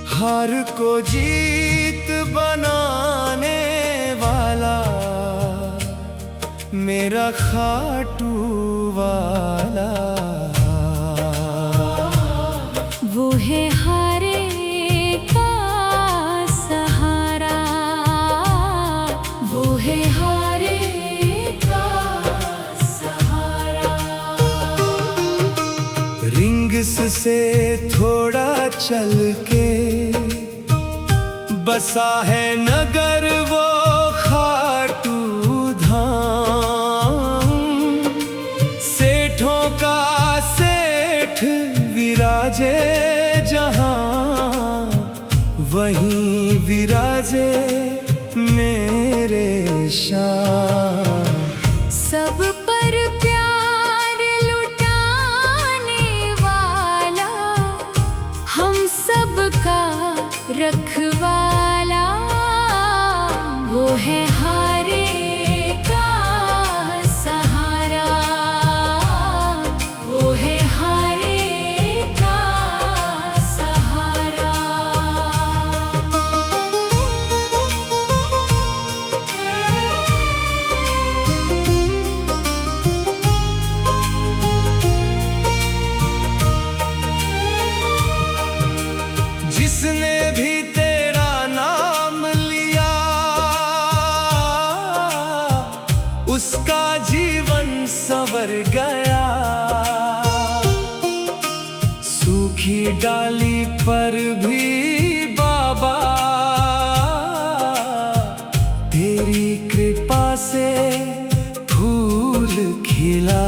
हार को जीत बनाने वाला मेरा खाटू वाला। वो है हारे का सहारा, वो है हारे का सहारा। रिंग्स से थोड़ा चल के बसा है नगर वो खाटू धाम। सेठों का सेठ विराजे जहां, वहीं विराजे मेरे शान। सब पर प्यार लुटाने वाला, हम सब का रखवाला। वो है हारे का सहारा, वो है हारे का सहारा। जिसने भी तेरा नाम लिया, उसका जीवन संवर गया। सूखी डाली पर भी बाबा तेरी कृपा से फूल खिला।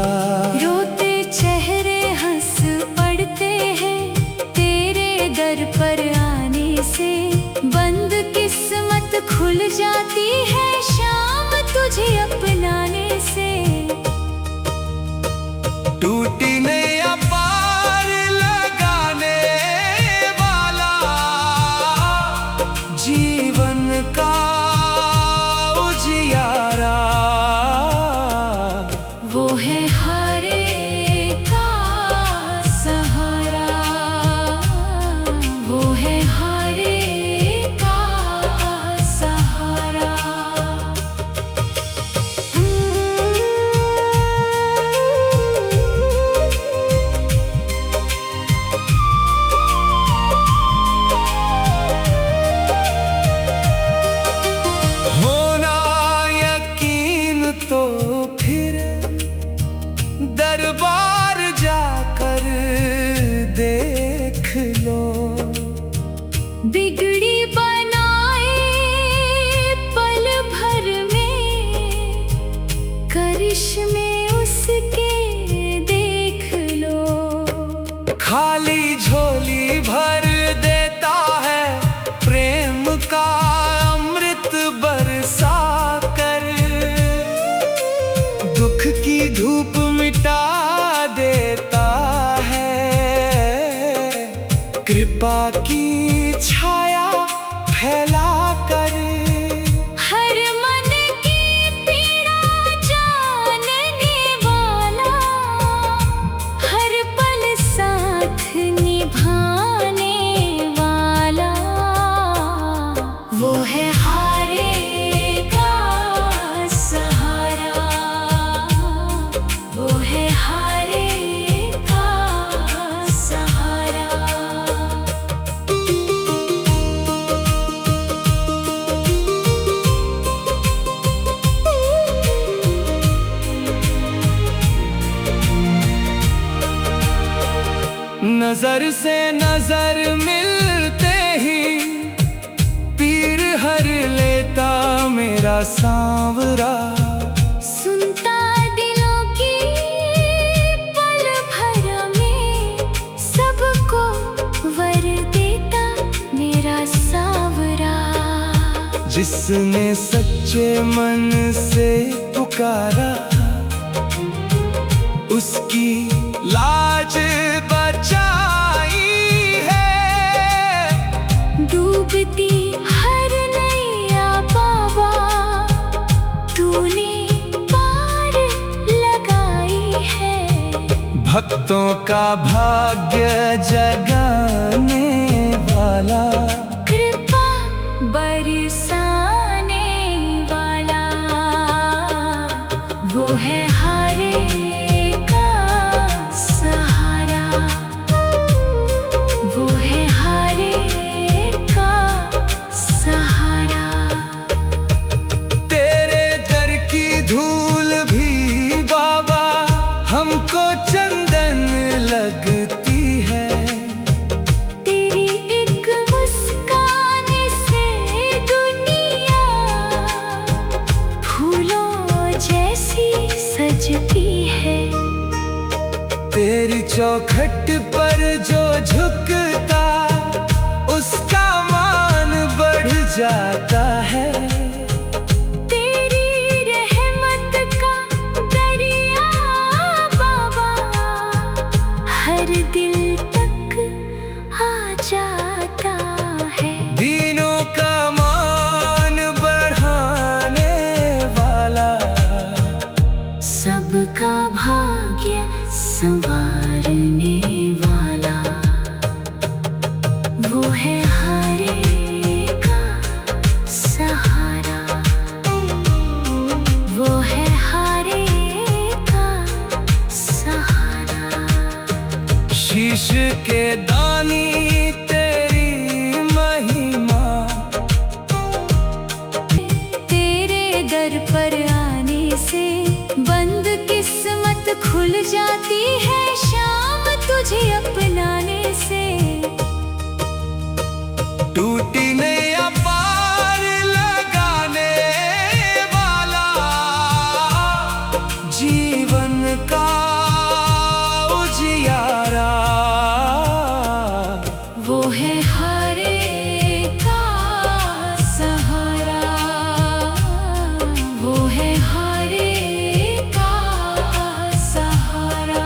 रोते चेहरे हंस पड़ते हैं तेरे दर पर आने से। बंद किस्मत खुल जाती है शाम तुझे अपनाने से। टूटी नैया पार लगाने वाला, जीवन का उजियारा। वो है हारे का सहारा, वो है हारे का सहारा। होना यकीन तो फिर दरबार जाकर देख लो। बिगड़ी बनाए पल भर में, करिश्मे उसके देख लो। खाली झोली भर देता है प्रेम का अमृत बरसा कर। दुख की धूप मिटा देता है, कृपा की छाया फैला कर। हर मन की पीड़ा जानने वाला, हर पल साथ निभाने वाला। वो है हारे का सहारा, वो है हारे का सहारा। नजर से नजर मिलते ही पीर हर लेता मेरा सांवरा। सुनता दिलों की पल भर में, सबको वर देता मेरा सांवरा। जिसने सच्चे मन से पुकारा, उसकी लाज बचाई है। डूबती हर नैया बाबा तूने पार लगाई है। भक्तों का भाग्य जगाने वाला। चौखट पर जो झुकता उसका मान बढ़ जाता है। तेरी रहमत का दरिया बाबा हर दिल तक आ जाता है। दीनों का मान बढ़ाने वाला, सबका भाग्य संवारने वाला, वो है हरे का सहारा, वो है हरे का सहारा। शीश के दानी तेरी महिमा, तेरे दर पर आने से बंद किस्मत खुल जाती है, शाम तुझे अपनाने से। टूटी नैया पार लगाने वाला, जीवन का उजियारा, वो है हरे का सहारा, वो है हरे का सहारा।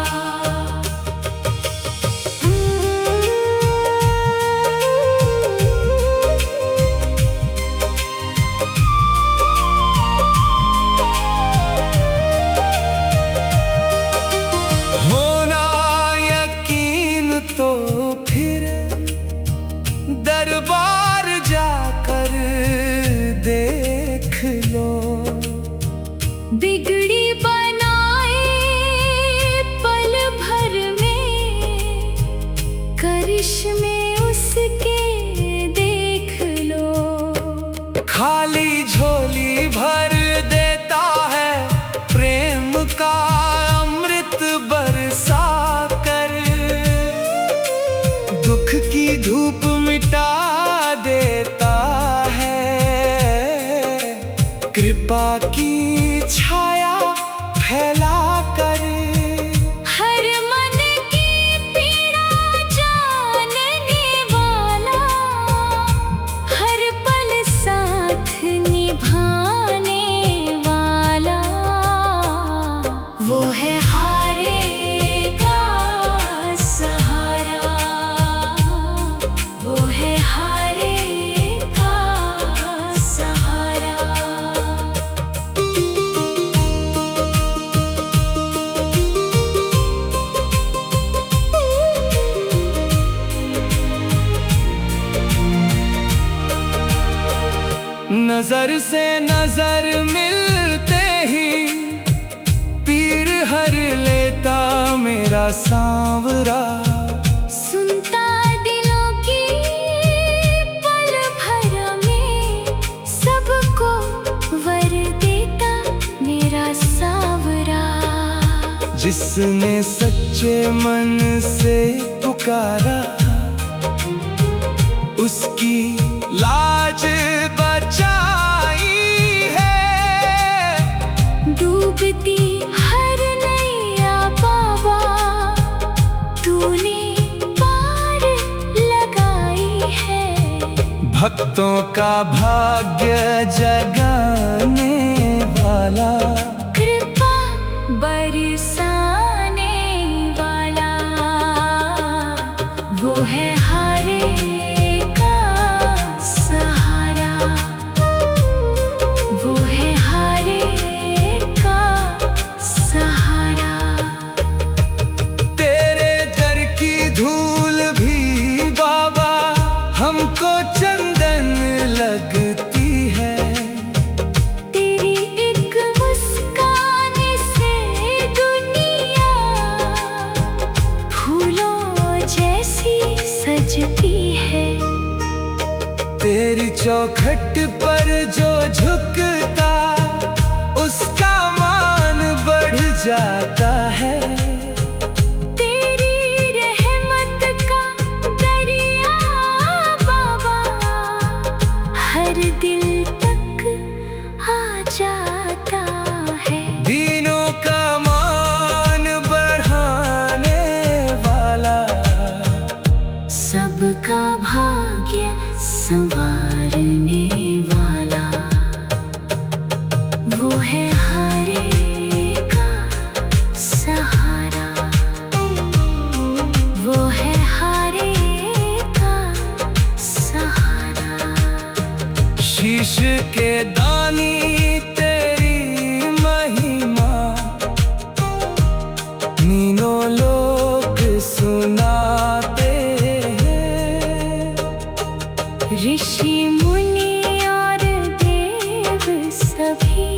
होना यकीन तो फिर दरबार जाकर देख लो। बिगड़ी बनाए पल भर में, करिश्मे उसके देख लो। खाली झोली भर देता है प्रेम का अमृत बरसा कर, दुख की धूप मिटा देता है, कृपा की छाया फैला कर। हर मन की पीड़ा जानने वाला, हर पल साथ निभाने वाला, वो है हरे का सहारा, वो है हरे का सहारा। नजर से नजर मिलते ही पीर हर लेता मेरा सांवरा, सुनता दिलों की पल भर में, सबको वर देता मेरा सांवरा। जिसने सच्चे मन से पुकारा उसकी लाज बचाई है। डूबती हर नैया बाबा तूने पार लगाई है। भक्तों का भाग्य जगाने वाला, कृपा बरसाने वाला, वो है हरे का सहारा, वो है हरे का सहारा। तेरे दर की धूल भी बाबा हमको चंदन लगती है। तेरी एक मुस्कान से दुनिया फूलों जैसी सजती है। तेरी चौखट पर जो झुकता उसका मान बढ़ जाता है। तेरी रहमत का दरिया बाबा हर दिल तक आ जाता है। दीनों का मान बढ़ाने संवारने वाला। वो है हर एक का सहारा, वो है हर एक का सहारा। शीश के दानी तेरी महिमा मीनों लोग सुनाते हैं। ऋषि मुनि और देव सभी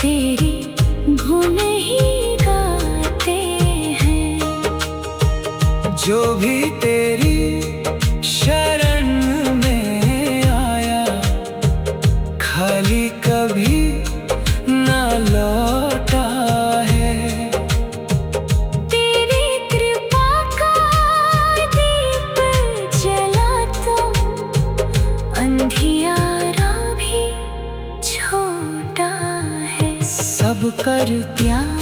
तेरी गुण ही गाते हैं। जो भी तेरी शरण में आया खाली कभी न लौटा है। तेरी कृपा का दीप जला तो अंधियारा भी छोटा है। सब कर प्यार